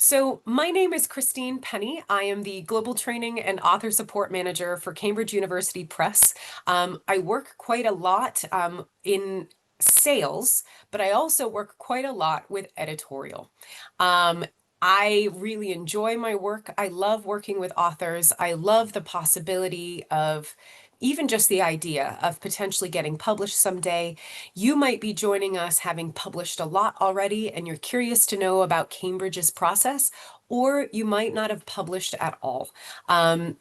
So my name is Christine Penny. I am the Global Training and Author Support Manager for Cambridge University Press. I work quite a lot in sales, but I also work quite a lot with editorial. Um, I really enjoy my work. I love working with authors. I love the possibility of even just the idea of potentially getting published someday. You might be joining us having published a lot already and you're curious to know about Cambridge's process, or you might not have published at all. Um,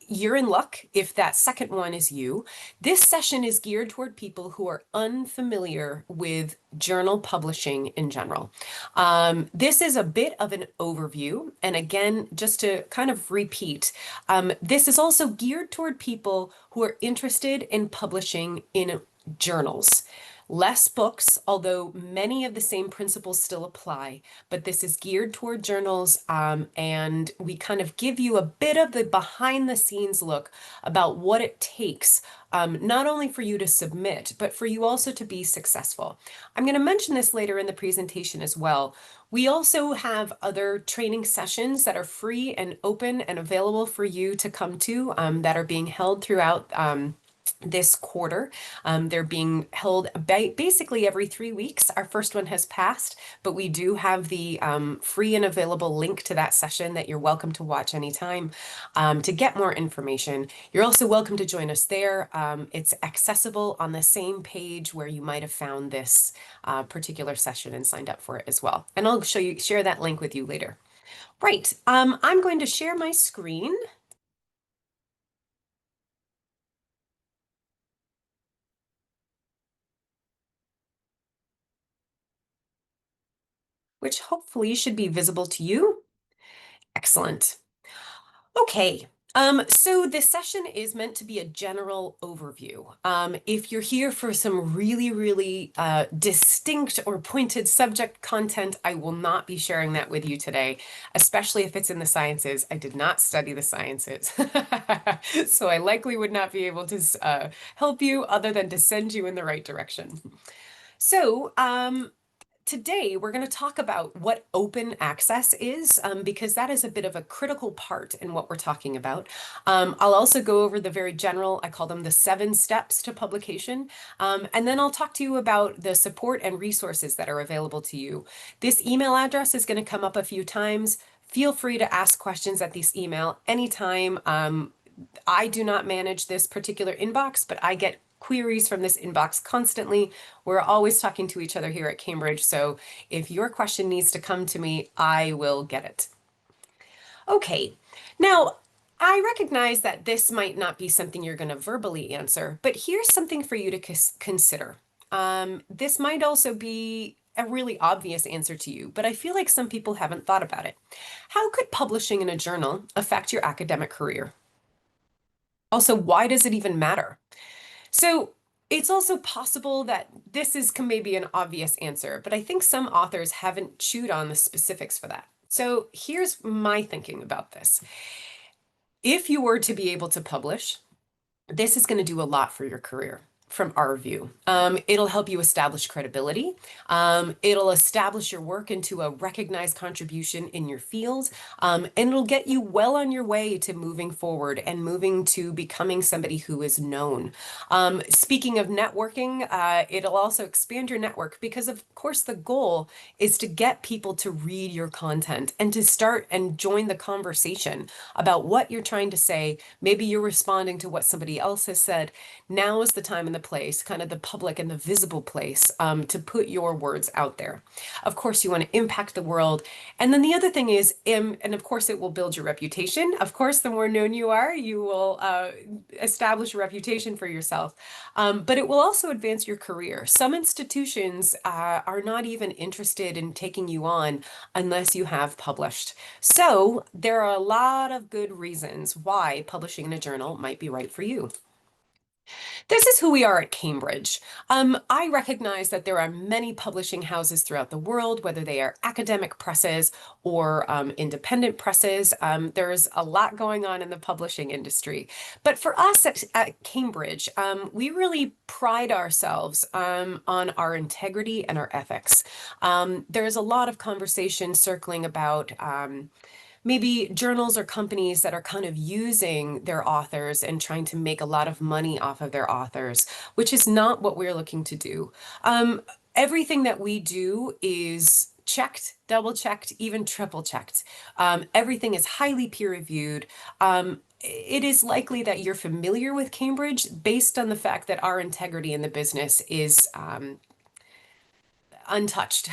you're in luck if that second one is you. This session is geared toward people who are unfamiliar with journal publishing in general. This is a bit of an overview. And again, just to kind of repeat, this is also geared toward people who are interested in publishing in journals. Less books, although many of the same principles still apply, but this is geared toward journals, and we kind of give you a bit of the behind the scenes look about what it takes, not only for you to submit, but for you also to be successful. I'm going to mention this later in the presentation as well. We also have other training sessions that are free and open and available for you to come to, that are being held throughout this quarter. They're being held basically every 3 weeks. Our first one has passed, but we do have the free and available link to that session that you're welcome to watch anytime to get more information. You're also welcome to join us there. It's accessible on the same page where you might have found this particular session and signed up for it as well. And I'll share that link with you later. Right, I'm going to share my screen. Which hopefully should be visible to you. Excellent. Okay. So this session is meant to be a general overview. If you're here for some really distinct or pointed subject content, I will not be sharing that with you today, especially if it's in the sciences. I did not study the sciences, so I likely would not be able to help you other than to send you in the right direction. So, today, we're going to talk about what open access is, because that is a bit of a critical part in what we're talking about. I'll also go over the very general, I call them the 7 steps to publication. And then I'll talk to you about the support and resources that are available to you. This email address is going to come up a few times. Feel free to ask questions at this email anytime. I do not manage this particular inbox, but I get queries from this inbox constantly. We're always talking to each other here at Cambridge, so if your question needs to come to me, I will get it. Okay, now I recognize that this might not be something you're going to verbally answer, but here's something for you to consider. This might also be a really obvious answer to you, but I feel like some people haven't thought about it. How could publishing in a journal affect your academic career? Also, why does it even matter? So it's also possible that this is maybe an obvious answer, but I think some authors haven't chewed on the specifics for that. So here's my thinking about this. If you were to be able to publish, this is going to do a lot for your career from our view. It'll help you establish credibility. It'll establish your work into a recognized contribution in your field. And it'll get you well on your way to moving forward and moving to becoming somebody who is known. Speaking of networking, it'll also expand your network because, of course, the goal is to get people to read your content and to start and join the conversation about what you're trying to say. Maybe you're responding to what somebody else has said. Now is the time and the place, kind of the public and the visible place, to put your words out there. Of course, you want to impact the world. And then the other thing is, and of course, it will build your reputation. Of course, the more known you are, you will establish a reputation for yourself. But it will also advance your career. Some institutions are not even interested in taking you on unless you have published. So there are a lot of good reasons why publishing in a journal might be right for you. This is who we are at Cambridge. I recognize that there are many publishing houses throughout the world, whether they are academic presses or independent presses. There's a lot going on in the publishing industry. But for us at Cambridge, we really pride ourselves on our integrity and our ethics. There's a lot of conversation circling about maybe journals or companies that are kind of using their authors and trying to make a lot of money off of their authors, which is not what we're looking to do. Everything that we do is checked, double checked, even triple checked. Everything is highly peer reviewed. It is likely that you're familiar with Cambridge based on the fact that our integrity in the business is untouched.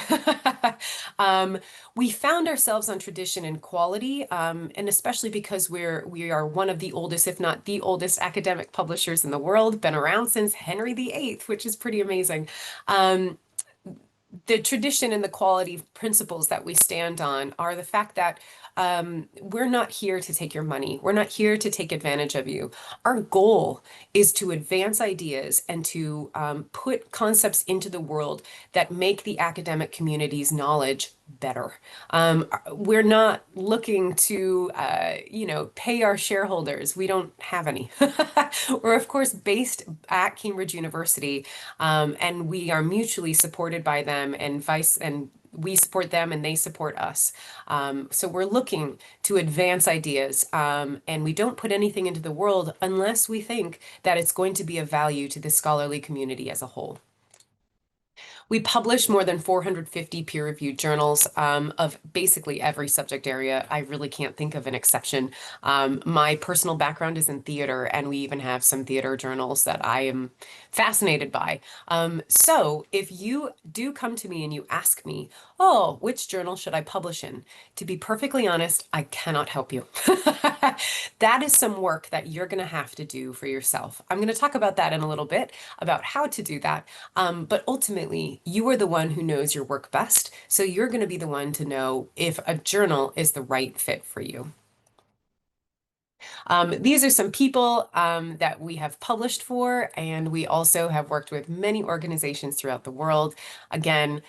Um, we found ourselves on tradition and quality, and especially because we are one of the oldest, if not the oldest, academic publishers in the world, been around since Henry VIII, which is pretty amazing. Um, the tradition and the quality principles that we stand on are the fact that we're not here to take your money. We're not here to take advantage of you. Our goal is to advance ideas and to put concepts into the world that make the academic community's knowledge better. We're not looking to, pay our shareholders. We don't have any. We're, of course, based at Cambridge University, and we are mutually supported by them and we support them and they support us. So we're looking to advance ideas, and we don't put anything into the world unless we think that it's going to be of value to the scholarly community as a whole. We publish more than 450 peer-reviewed journals of basically every subject area. I really can't think of an exception. My personal background is in theater, and we even have some theater journals that I am fascinated by. So if you do come to me and you ask me, oh, which journal should I publish in? To be perfectly honest, I cannot help you. That is some work that you're going to have to do for yourself. I'm going to talk about that in a little bit, about how to do that. But ultimately, you are the one who knows your work best. So you're going to be the one to know if a journal is the right fit for you. These are some people that we have published for, and we also have worked with many organizations throughout the world. Again,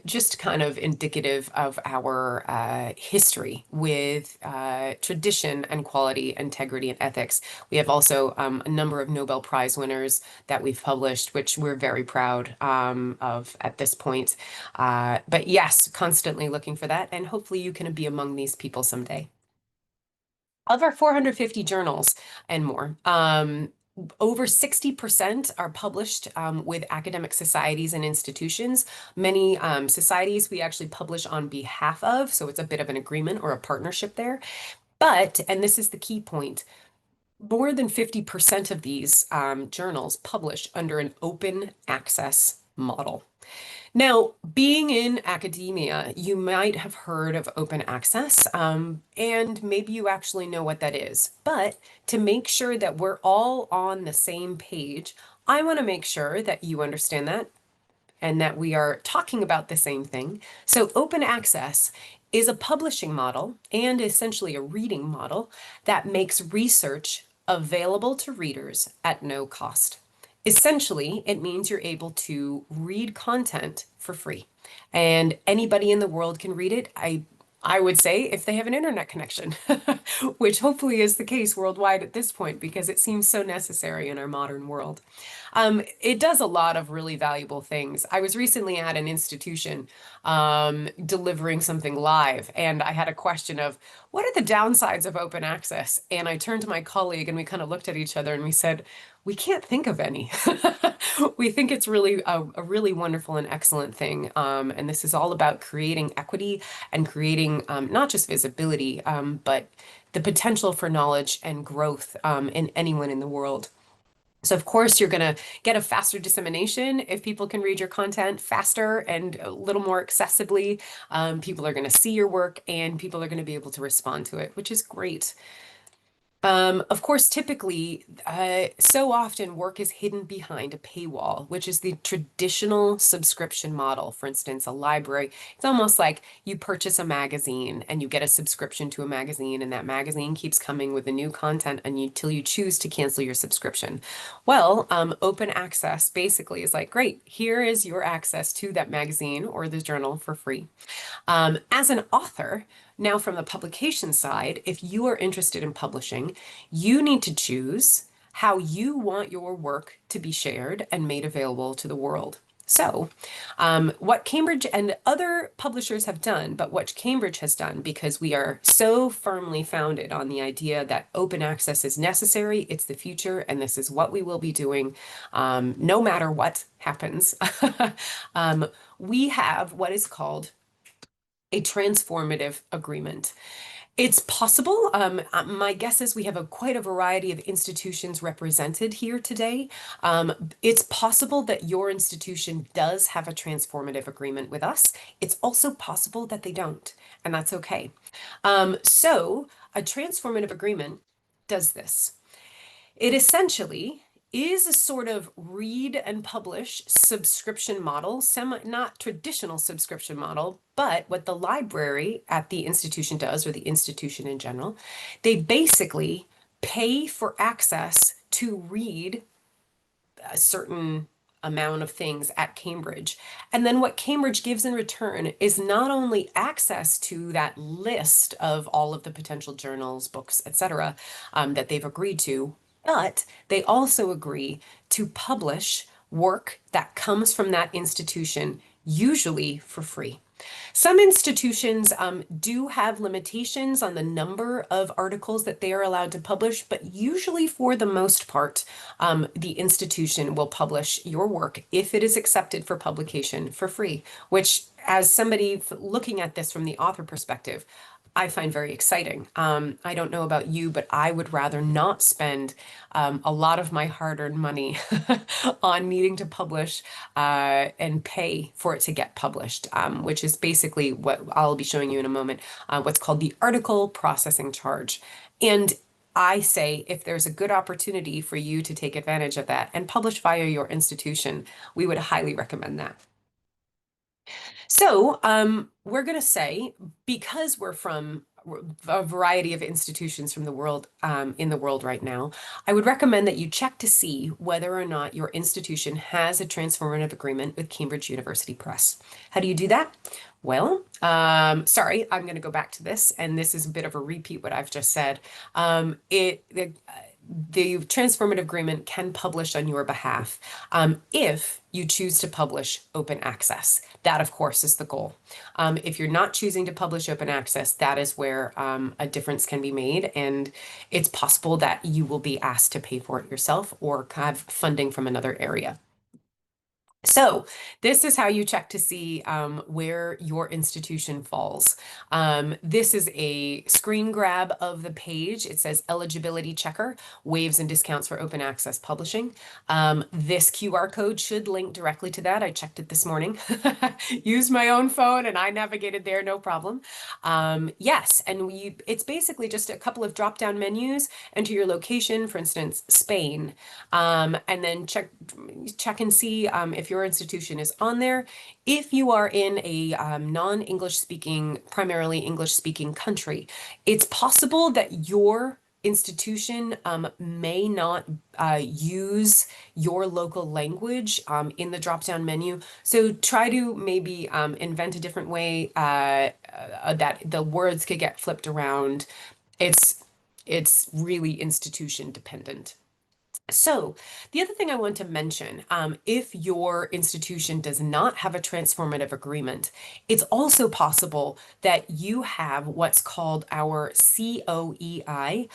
just kind of indicative of our history with tradition and quality, integrity, and ethics. We have also a number of Nobel Prize winners that we've published, which we're very proud of at this point. But yes, constantly looking for that, and hopefully you can be among these people someday. Of our 450 journals and more, over 60% are published with academic societies and institutions. Many societies we actually publish on behalf of, so it's a bit of an agreement or a partnership there. But, and this is the key point, more than 50% of these journals publish under an open access model. Now, being in academia, you might have heard of open access, and maybe you actually know what that is. But to make sure that we're all on the same page, I want to make sure that you understand that and that we are talking about the same thing. So, open access is a publishing model and essentially a reading model that makes research available to readers at no cost. Essentially, it means you're able to read content for free, and anybody in the world can read it. I would say if they have an internet connection, which hopefully is the case worldwide at this point because it seems so necessary in our modern world. It does a lot of really valuable things. I was recently at an institution delivering something live, and I had a question of what are the downsides of open access? And I turned to my colleague and we kind of looked at each other and we said, we can't think of any. We think it's really a really wonderful and excellent thing. And this is all about creating equity and creating not just visibility, but the potential for knowledge and growth in anyone in the world. So of course, you're going to get a faster dissemination if people can read your content faster and a little more accessibly. People are going to see your work and people are going to be able to respond to it, which is great. Of course, typically, so often work is hidden behind a paywall, which is the traditional subscription model. For instance, a library, it's almost like you purchase a magazine and you get a subscription to a magazine, and that magazine keeps coming with the new content until you choose to cancel your subscription. Well, open access basically is like, great, here is your access to that magazine or the journal for free. As an author, now from the publication side, if you are interested in publishing, you need to choose how you want your work to be shared and made available to the world. So, what Cambridge and other publishers have done, but what Cambridge has done, because we are so firmly founded on the idea that open access is necessary, it's the future, and this is what we will be doing no matter what happens, um, we have what is called a transformative agreement. It's possible. My guess is we have quite a variety of institutions represented here today. It's possible that your institution does have a transformative agreement with us. It's also possible that they don't, and that's okay. So a transformative agreement does this. It essentially is a sort of read and publish subscription model, not traditional subscription model, but what the library at the institution does, or the institution in general, they basically pay for access to read a certain amount of things at Cambridge. And then what Cambridge gives in return is not only access to that list of all of the potential journals, books, etc., that they've agreed to, but they also agree to publish work that comes from that institution, usually for free. Some institutions do have limitations on the number of articles that they are allowed to publish, but usually for the most part, the institution will publish your work if it is accepted for publication for free, which as somebody looking at this from the author perspective, I find very exciting. I don't know about you, but I would rather not spend a lot of my hard-earned money on needing to publish and pay for it to get published, which is basically what I'll be showing you in a moment, what's called the article processing charge. And I say if there's a good opportunity for you to take advantage of that and publish via your institution, we would highly recommend that. So we're going to say, because we're from a variety of institutions from the world, in the world right now, I would recommend that you check to see whether or not your institution has a transformative agreement with Cambridge University Press. How do you do that? Well, sorry, I'm going to go back to this, and this is a bit of a repeat what I've just said. The transformative agreement can publish on your behalf if you choose to publish open access. That, of course, is the goal. If you're not choosing to publish open access, that is where a difference can be made. And it's possible that you will be asked to pay for it yourself or have funding from another area. So this is how you check to see where your institution falls. This is a screen grab of the page. It says eligibility checker, waivers and discounts for open access publishing. This QR code should link directly to that. I checked it this morning. Used my own phone and I navigated there, no problem. Yes, and it's basically just a couple of drop-down menus. Enter your location, for instance, Spain, and then check and see if your institution is on there. If you are in a non-English speaking, primarily English speaking country, it's possible that your institution may not use your local language in the drop-down menu. So try to maybe invent a different way that the words could get flipped around. It's really institution dependent. So the other thing I want to mention, if your institution does not have a transformative agreement, it's also possible that you have what's called our COEI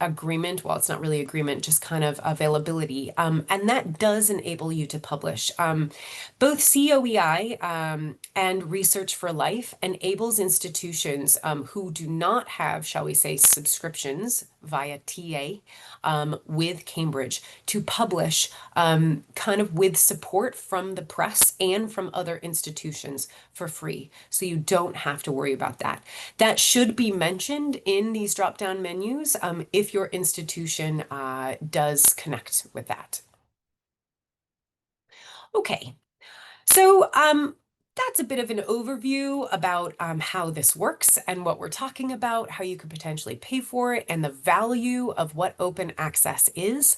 agreement. Well, it's not really agreement, just kind of availability. And that does enable you to publish. Both COEI and Research for Life enables institutions who do not have, shall we say, subscriptions via TA with with Cambridge to publish kind of with support from the press and from other institutions for free. So you don't have to worry about that. That should be mentioned in these drop-down menus if your institution does connect with that. Okay, so that's a bit of an overview about how this works and what we're talking about, how you could potentially pay for it, and the value of what open access is.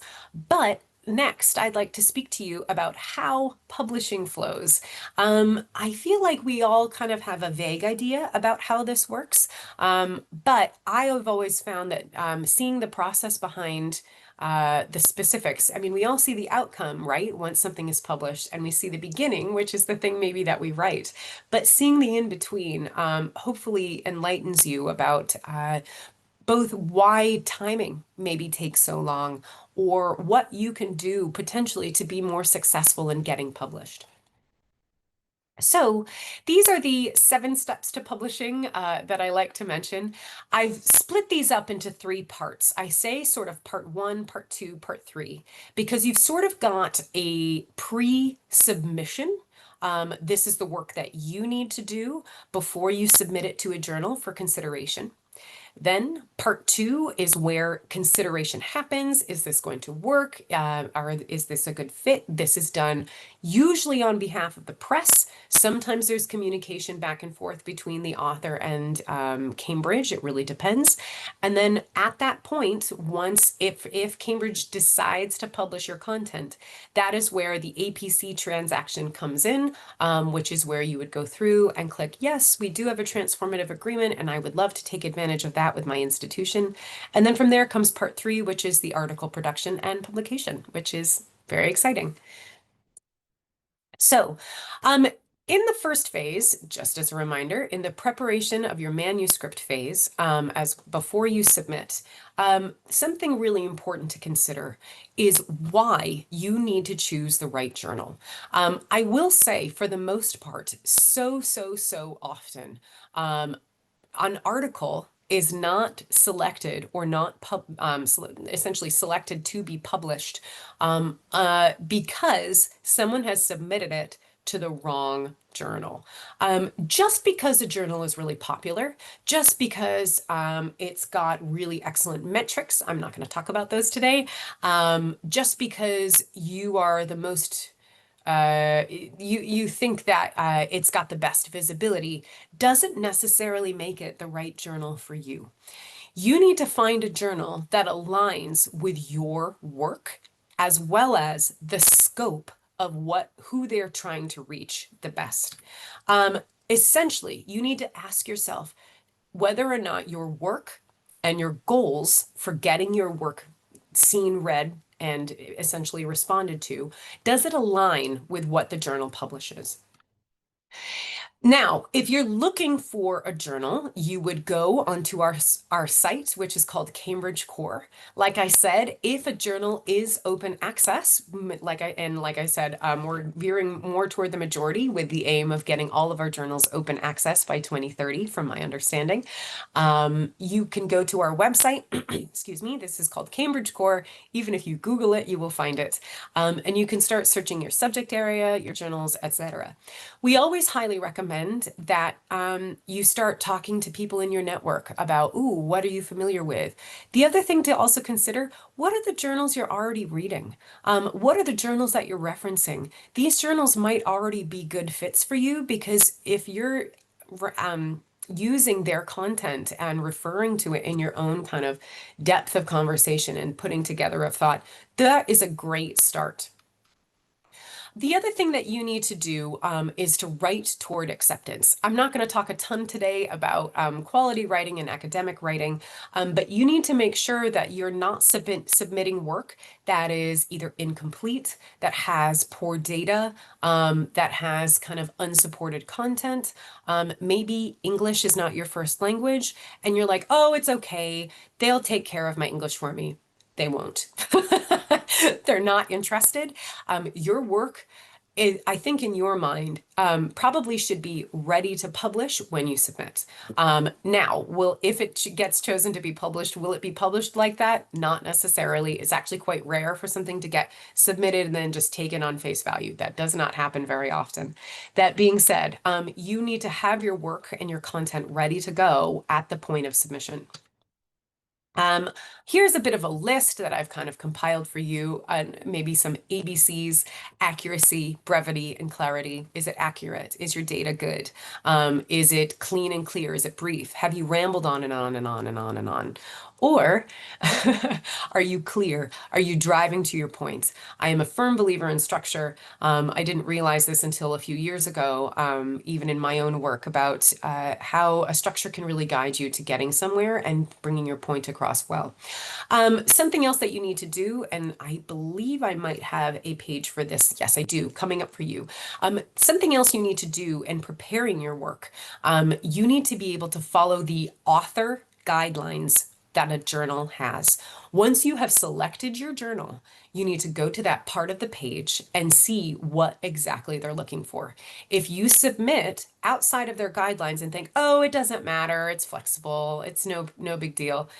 But next, I'd like to speak to you about how publishing flows. I feel like we all kind of have a vague idea about how this works, but I have always found that seeing the process behind the specifics. I mean, we all see the outcome, right? Once something is published, and we see the beginning, which is the thing maybe that we write. But seeing the in between hopefully enlightens you about both why timing maybe takes so long, or what you can do potentially to be more successful in getting published. So these are the 7 steps to publishing that I like to mention. I've split these up into 3 parts. I say sort of part 1, part 2, part 3, because you've sort of got a pre-submission. This is the work that you need to do before you submit it to a journal for consideration. Then part 2 is where consideration happens. Is this going to work? Or is this a good fit? This is done usually on behalf of the press. Sometimes there's communication back and forth between the author and Cambridge. It really depends. And then at that point, once if Cambridge decides to publish your content, that is where the APC transaction comes in, which is where you would go through and click, yes, we do have a transformative agreement, and I would love to take advantage of that with my institution. And then from there comes part 3, which is the article production and publication, which is very exciting. So, in the first phase, just as a reminder, in the preparation of your manuscript phase, as before you submit, something really important to consider is why you need to choose the right journal. I will say, for the most part, so often, an article is not selected or not essentially selected to be published because someone has submitted it to the wrong journal. Just because a journal is really popular, just because it's got really excellent metrics, I'm not going to talk about those today, just because you are the most you think that it's got the best visibility doesn't necessarily make it the right journal for you. You need to find a journal that aligns with your work as well as the scope of who they're trying to reach the best. Essentially, you need to ask yourself whether or not your work and your goals for getting your work seen, read, and essentially responded to, does it align with what the journal publishes? Now, if you're looking for a journal, you would go onto our site, which is called Cambridge Core. Like I said, if a journal is open access, like I said, we're veering more toward the majority with the aim of getting all of our journals open access by 2030, from my understanding. You can go to our website. Excuse me. This is called Cambridge Core. Even if you Google it, you will find it. And you can start searching your subject area, your journals, etc. We always highly recommend that you start talking to people in your network about, ooh, what are you familiar with? The other thing to also consider, what are the journals you're already reading? What are the journals that you're referencing? These journals might already be good fits for you, because if you're using their content and referring to it in your own kind of depth of conversation and putting together a thought, that is a great start. The other thing that you need to do is to write toward acceptance. I'm not going to talk a ton today about quality writing and academic writing, but you need to make sure that you're not submitting work that is either incomplete, that has poor data, that has kind of unsupported content. Maybe English is not your first language, and you're like, oh, it's okay. They'll take care of my English for me. They won't. They're not interested. Your work I think in your mind, probably should be ready to publish when you submit. Now, if it gets chosen to be published, will it be published like that? Not necessarily. It's actually quite rare for something to get submitted and then just taken on face value. That does not happen very often. That being said, you need to have your work and your content ready to go at the point of submission. Here's a bit of a list that I've kind of compiled for you, and maybe some ABCs: accuracy, brevity, and clarity. Is it accurate? Is your data good? Is it clean and clear? Is it brief? Have you rambled on and on and on and on and on? Or are you clear? Are you driving to your points? I am a firm believer in structure. I didn't realize this until a few years ago, even in my own work, about how a structure can really guide you to getting somewhere and bringing your point across well. Something else that you need to do, and I believe I might have a page for this. Yes, I do, coming up for you. Something else you need to do in preparing your work, you need to be able to follow the author guidelines that a journal has. Once you have selected your journal, you need to go to that part of the page and see what exactly they're looking for. If you submit outside of their guidelines and think, oh, it doesn't matter, it's flexible, it's no big deal,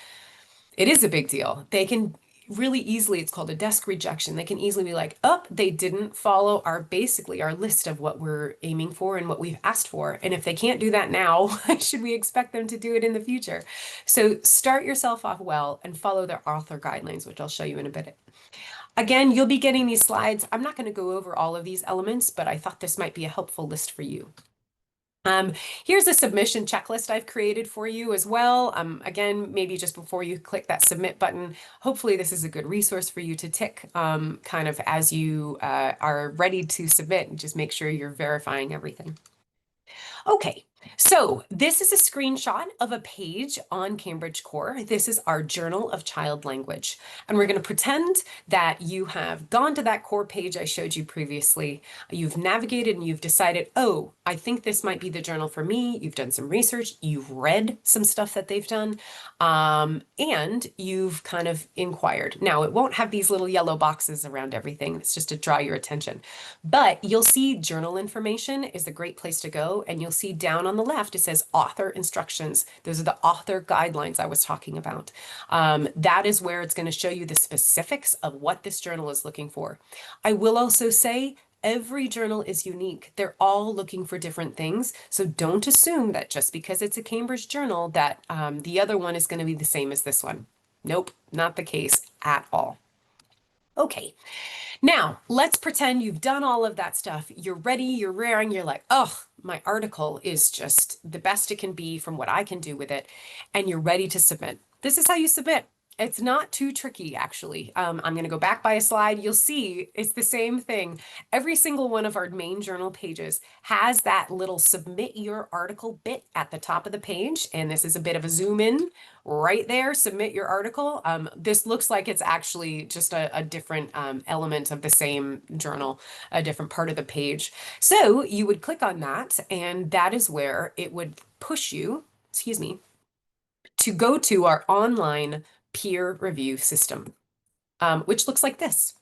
it is a big deal. They can really easily, it's called a desk rejection. They can easily be like, oh, they didn't follow basically our list of what we're aiming for and what we've asked for. And if they can't do that now, why should we expect them to do it in the future? So start yourself off well and follow their author guidelines, which I'll show you in a bit. Again, you'll be getting these slides. I'm not going to go over all of these elements, but I thought this might be a helpful list for you. Here's a submission checklist I've created for you as well. Again, maybe just before you click that submit button, hopefully this is a good resource for you to tick kind of as you are ready to submit, and just make sure you're verifying everything. Okay, so this is a screenshot of a page on Cambridge Core. This is our Journal of Child Language. And we're going to pretend that you have gone to that core page I showed you previously. You've navigated and you've decided, oh, I think this might be the journal for me. You've done some research, you've read some stuff that they've done, and you've kind of inquired. Now, it won't have these little yellow boxes around everything. It's just to draw your attention. But you'll see journal information is a great place to go, and you'll see down on the left, it says author instructions. Those are the author guidelines I was talking about. That is where it's going to show you the specifics of what this journal is looking for. I will also say every journal is unique. They're all looking for different things. So don't assume that just because it's a Cambridge journal that the other one is going to be the same as this one. Nope, not the case at all. Okay. Now, let's pretend you've done all of that stuff. You're ready, you're raring, you're like, oh, my article is just the best it can be from what I can do with it. And you're ready to submit. This is how you submit. It's not too tricky, actually. I'm going to go back by a slide. You'll see it's the same thing. Every single one of our main journal pages has that little submit your article bit at the top of the page. And this is a bit of a zoom in right there, submit your article. This looks like it's actually just a different element of the same journal, a different part of the page. So you would click on that, and that is where it would push you, excuse me, to go to our online peer review system, which looks like this.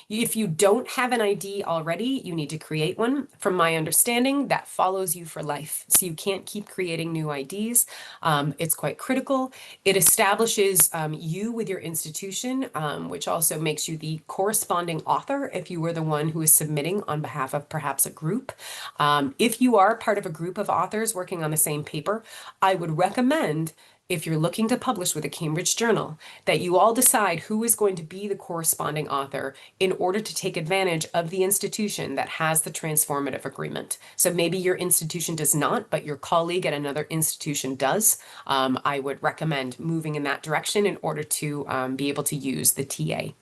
If you don't have an ID already, you need to create one. From my understanding, that follows you for life. So you can't keep creating new IDs. It's quite critical. It establishes you with your institution, which also makes you the corresponding author if you were the one who is submitting on behalf of perhaps a group. If you are part of a group of authors working on the same paper, I would recommend, if you're looking to publish with a Cambridge journal, that you all decide who is going to be the corresponding author in order to take advantage of the institution that has the transformative agreement. So maybe your institution does not, but your colleague at another institution does. I would recommend moving in that direction in order to be able to use the TA.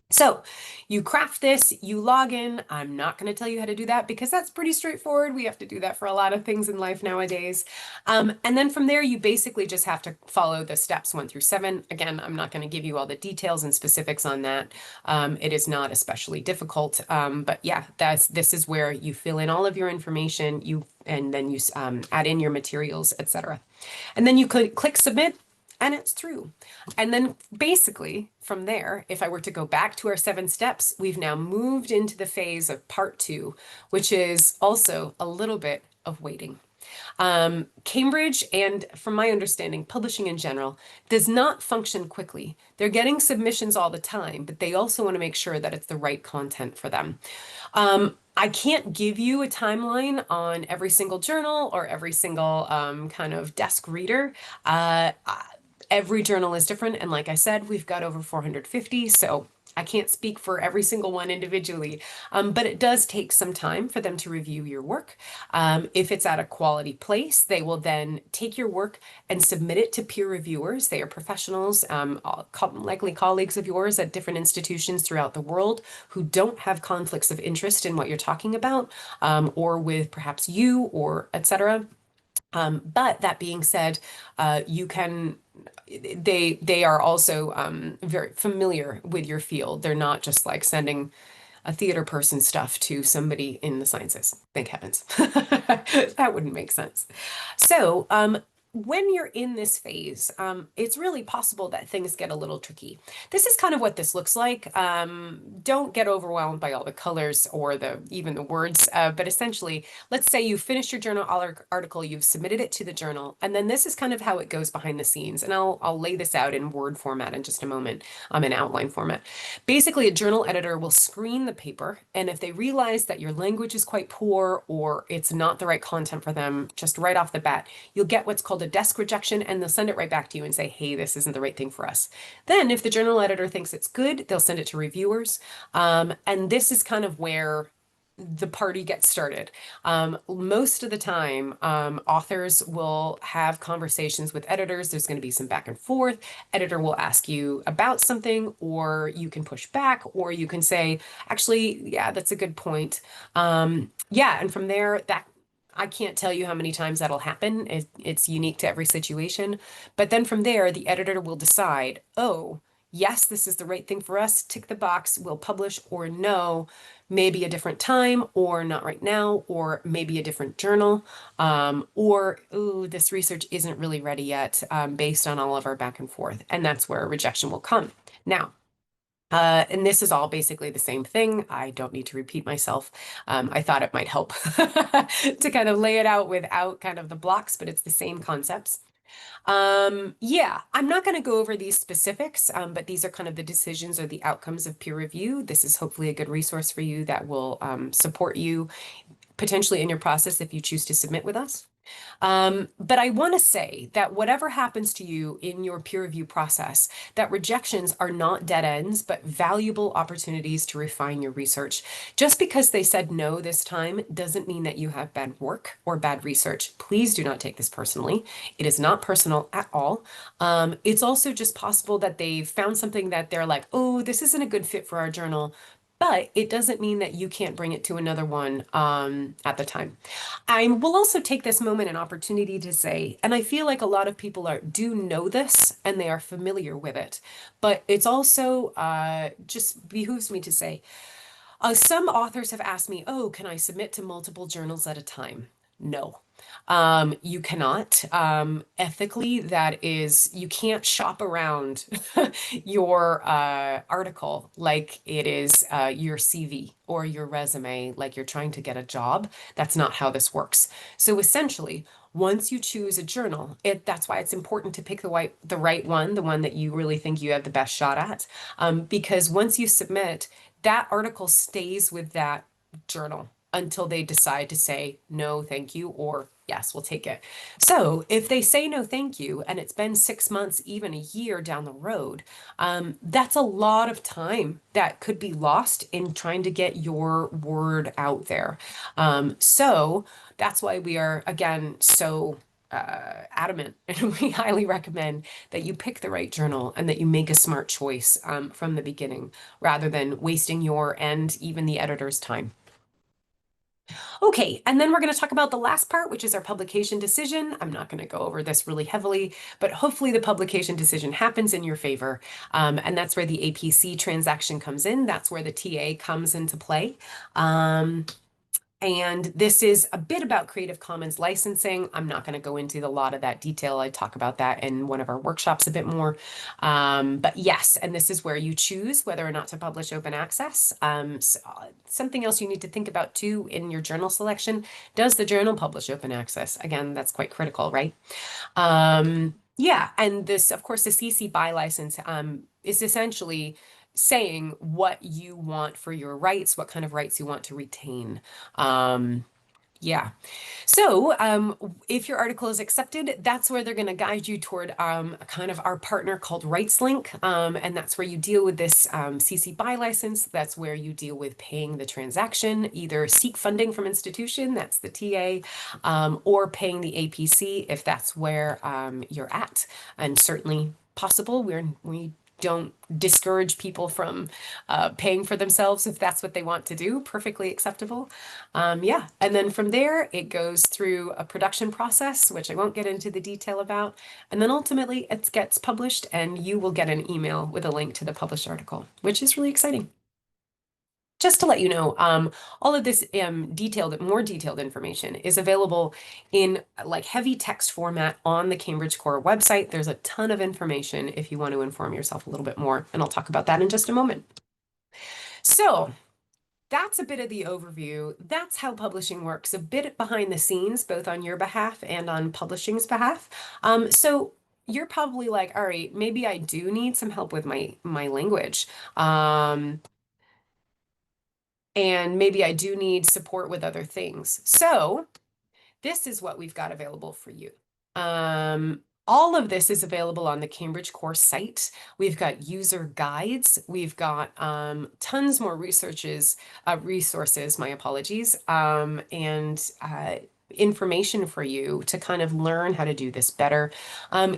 So you craft this, you log in. I'm not going to tell you how to do that because that's pretty straightforward. We have to do that for a lot of things in life nowadays. And then from there, you basically just have to follow the steps 1 through 7. Again, I'm not going to give you all the details and specifics on that. It is not especially difficult. But yeah, this is where you fill in all of your information, and then you add in your materials, etc. And then you click submit. and it's through. And then basically from there, if I were to go back to our 7 steps, we've now moved into the phase of part 2, which is also a little bit of waiting. Cambridge, and from my understanding, publishing in general, does not function quickly. They're getting submissions all the time, but they also want to make sure that it's the right content for them. I can't give you a timeline on every single journal or every single kind of desk reader. Every journal is different. And like I said, we've got over 450. So I can't speak for every single one individually, but it does take some time for them to review your work. If it's at a quality place, they will then take your work and submit it to peer reviewers. They are professionals, likely colleagues of yours at different institutions throughout the world who don't have conflicts of interest in what you're talking about, or with perhaps you or etc. But that being said, you can, they are also very familiar with your field. They're not just like sending a theater person stuff to somebody in the sciences. Thank heavens. That wouldn't make sense. So, when you're in this phase, it's really possible that things get a little tricky. This is kind of what this looks like. Don't get overwhelmed by all the colors or even the words, but essentially, let's say you finished your journal article, you've submitted it to the journal, and then this is kind of how it goes behind the scenes. And I'll lay this out in Word format in just a moment, in outline format. Basically, a journal editor will screen the paper, and if they realize that your language is quite poor or it's not the right content for them, just right off the bat, you'll get what's called a desk rejection, and they'll send it right back to you and say, hey, this isn't the right thing for us. Then if the journal editor thinks it's good, they'll send it to reviewers. And this is kind of where the party gets started. Most of the time, authors will have conversations with editors. There's going to be some back and forth. Editor will ask you about something, or you can push back, or you can say, actually, yeah, that's a good point. Yeah, and from there, I can't tell you how many times that'll happen. It's unique to every situation. But then from there, the editor will decide, oh, yes, this is the right thing for us. Tick the box, we'll publish, or no, maybe a different time, or not right now, or maybe a different journal, or, ooh, this research isn't really ready yet, based on all of our back and forth. And that's where a rejection will come. Now, and this is all basically the same thing. I don't need to repeat myself. I thought it might help to kind of lay it out without kind of the blocks, but it's the same concepts. Yeah, I'm not going to go over these specifics, but these are kind of the decisions or the outcomes of peer review. This is hopefully a good resource for you that will support you potentially in your process if you choose to submit with us. But I want to say that whatever happens to you in your peer review process, that rejections are not dead ends, but valuable opportunities to refine your research. Just because they said no this time doesn't mean that you have bad work or bad research. Please do not take this personally. It is not personal at all. It's also just possible that they've found something that they're like, oh, this isn't a good fit for our journal. But it doesn't mean that you can't bring it to another one at the time. I will also take this moment and opportunity to say, and I feel like a lot of people do know this and they are familiar with it, but it's also just behooves me to say, some authors have asked me, oh, can I submit to multiple journals at a time? No. You cannot. Ethically, that is, you can't shop around your article like it is your CV or your resume, like you're trying to get a job. That's not how this works. So essentially, once you choose a journal, that's why it's important to pick the right one, the one that you really think you have the best shot at. Because once you submit, that article stays with that journal until they decide to say no, thank you, or yes, we'll take it. So if they say no, thank you, and it's been 6 months, even a year down the road, that's a lot of time that could be lost in trying to get your word out there. So that's why we are, again, so adamant, and we highly recommend that you pick the right journal and that you make a smart choice from the beginning, rather than wasting your and even the editor's time. Okay, and then we're going to talk about the last part, which is our publication decision. I'm not going to go over this really heavily, but hopefully the publication decision happens in your favor. And that's where the APC transaction comes in. That's where the TA comes into play. And this is a bit about Creative Commons licensing. I'm not going to go into a lot of that detail. I talk about that in one of our workshops a bit more. But yes, and this is where you choose whether or not to publish open access. Something else you need to think about too in your journal selection. Does the journal publish open access? Again, that's quite critical, right? Yeah, and this, of course, the CC BY license is essentially saying what you want for your rights, what kind of rights you want to retain. Yeah. So, if your article is accepted, that's where they're going to guide you toward kind of our partner called RightsLink, and that's where you deal with this CC BY license. That's where you deal with paying the transaction, either seek funding from institution, that's the TA, or paying the APC if that's where you're at, and certainly possible. We don't discourage people from paying for themselves if that's what they want to do. Perfectly acceptable. Yeah, and then from there, it goes through a production process, which I won't get into the detail about. And then ultimately, it gets published, and you will get an email with a link to the published article, which is really exciting. Just to let you know, all of this more detailed information is available in like heavy text format on the Cambridge Core website. There's a ton of information if you want to inform yourself a little bit more, and I'll talk about that in just a moment. So that's a bit of the overview. That's how publishing works, a bit behind the scenes, both on your behalf and on publishing's behalf. So you're probably like, all right, maybe I do need some help with my language. And maybe I do need support with other things. So this is what we've got available for you. All of this is available on the Cambridge Core site. We've got user guides. We've got tons more resources, my apologies, and information for you to kind of learn how to do this better.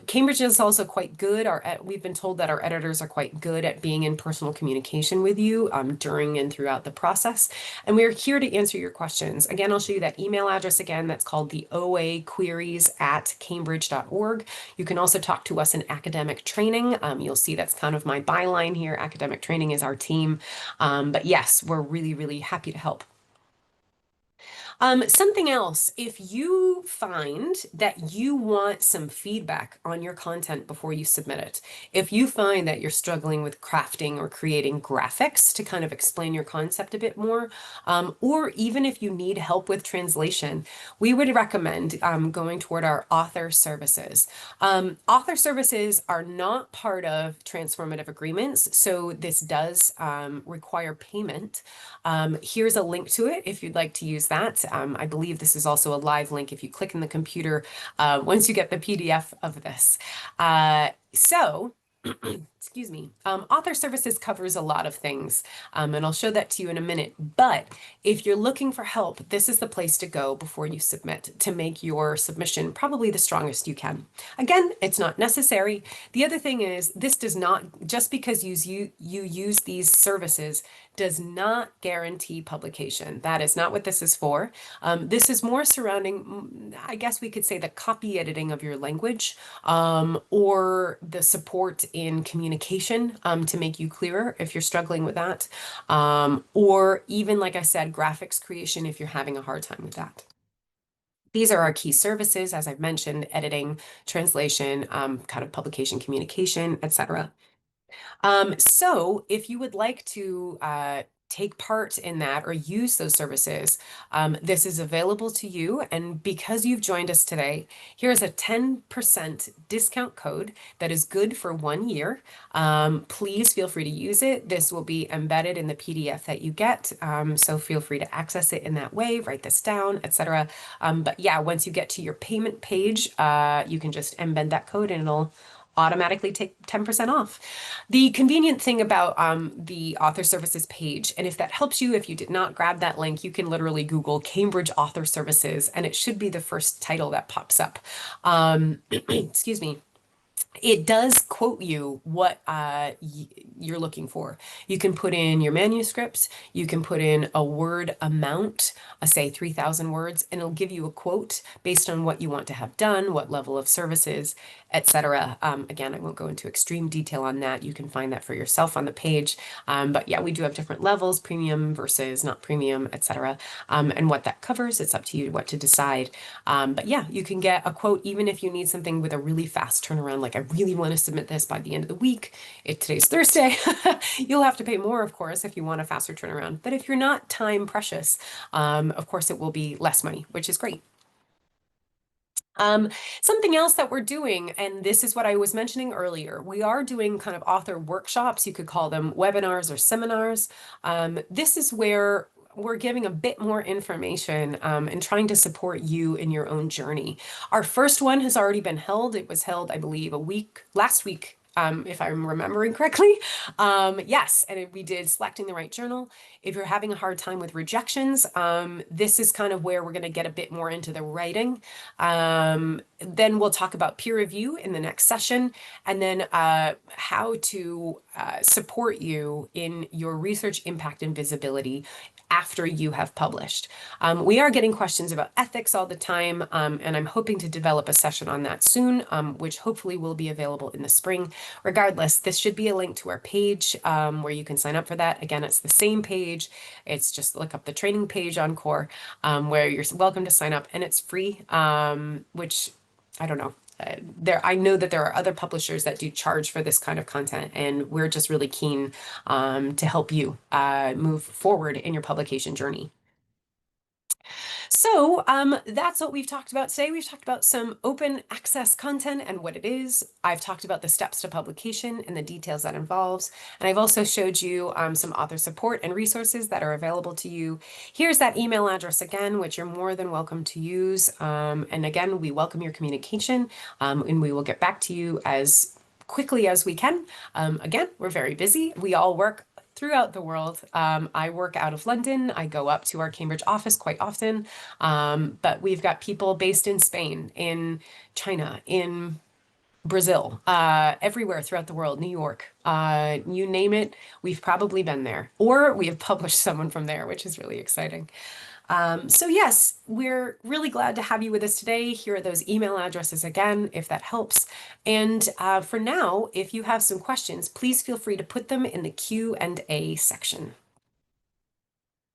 Cambridge is also quite good. We've been told that our editors are quite good at being in personal communication with you during and throughout the process. And we're here to answer your questions. Again, I'll show you that email address again. That's called the oaqueries@cambridge.org. You can also talk to us in academic training. You'll see that's kind of my byline here. Academic training is our team. But yes, we're really, really happy to help. Something else, if you find that you want some feedback on your content before you submit it, if you find that you're struggling with crafting or creating graphics to kind of explain your concept a bit more, or even if you need help with translation, we would recommend going toward our author services. Author services are not part of transformative agreements, so this does require payment. Here's a link to it if you'd like to use that. I believe this is also a live link if you click in the computer once you get the PDF of this. Excuse me, author services covers a lot of things, and I'll show that to you in a minute. But if you're looking for help, this is the place to go before you submit to make your submission probably the strongest you can. Again, it's not necessary. The other thing is this does not, just because you use these services does not guarantee publication. That is not what this is for. This is more surrounding, I guess we could say, the copy editing of your language, or the support in communication to make you clearer if you're struggling with that, or even, like I said, graphics creation if you're having a hard time with that. These are our key services, as I've mentioned: editing, translation, kind of publication communication, etc. So if you would like to take part in that or use those services, this is available to you. And because you've joined us today, here's a 10% discount code that is good for 1 year. Please feel free to use it. This will be embedded in the PDF that you get. So feel free to access it in that way, write this down, etc. But yeah, once you get to your payment page, you can just embed that code and it'll automatically take 10% off. The convenient thing about the author services page, and if that helps you, if you did not grab that link, you can literally Google Cambridge Author Services, and it should be the first title that pops up. Excuse me. it does quote you what you're looking for. You can put in your manuscripts, you can put in a word amount, say 3,000 words, and it'll give you a quote based on what you want to have done, what level of services, etc. Again, I won't go into extreme detail on that. You can find that for yourself on the page. But yeah, we do have different levels, premium versus not premium, etc. And what that covers, it's up to you what to decide. But yeah, you can get a quote even if you need something with a really fast turnaround, like I really want to submit this by the end of the week. If today's Thursday, you'll have to pay more, of course, if you want a faster turnaround. But if you're not time precious, of course, it will be less money, which is great. Something else that we're doing, and this is what I was mentioning earlier, we are doing kind of author workshops. You could call them webinars or seminars. This is where we're giving a bit more information and trying to support you in your own journey. Our first one has already been held. It was held, I believe, last week, if I'm remembering correctly. Yes, and we did selecting the right journal. If you're having a hard time with rejections, this is kind of where we're going to get a bit more into the writing. Then we'll talk about peer review in the next session, and then how to support you in your research impact and visibility after you have published. We are getting questions about ethics all the time, and I'm hoping to develop a session on that soon, which hopefully will be available in the spring. Regardless, this should be a link to our page where you can sign up for that. Again, it's the same page. It's just look up the training page on Core where you're welcome to sign up, and it's free, which I don't know. I know that there are other publishers that do charge for this kind of content, and we're just really keen to help you move forward in your publication journey. So that's what we've talked about today. We've talked about some open access content and what it is. I've talked about the steps to publication and the details that involves. And I've also showed you some author support and resources that are available to you. Here's that email address again, which you're more than welcome to use. And again, we welcome your communication and we will get back to you as quickly as we can. Again, we're very busy. We all work throughout the world. I work out of London. I go up to our Cambridge office quite often. But we've got people based in Spain, in China, in Brazil, everywhere throughout the world, New York, you name it, we've probably been there, or we have published someone from there, which is really exciting. So yes, we're really glad to have you with us today. Here are those email addresses again, if that helps. And for now, if you have some questions, please feel free to put them in the Q&A section.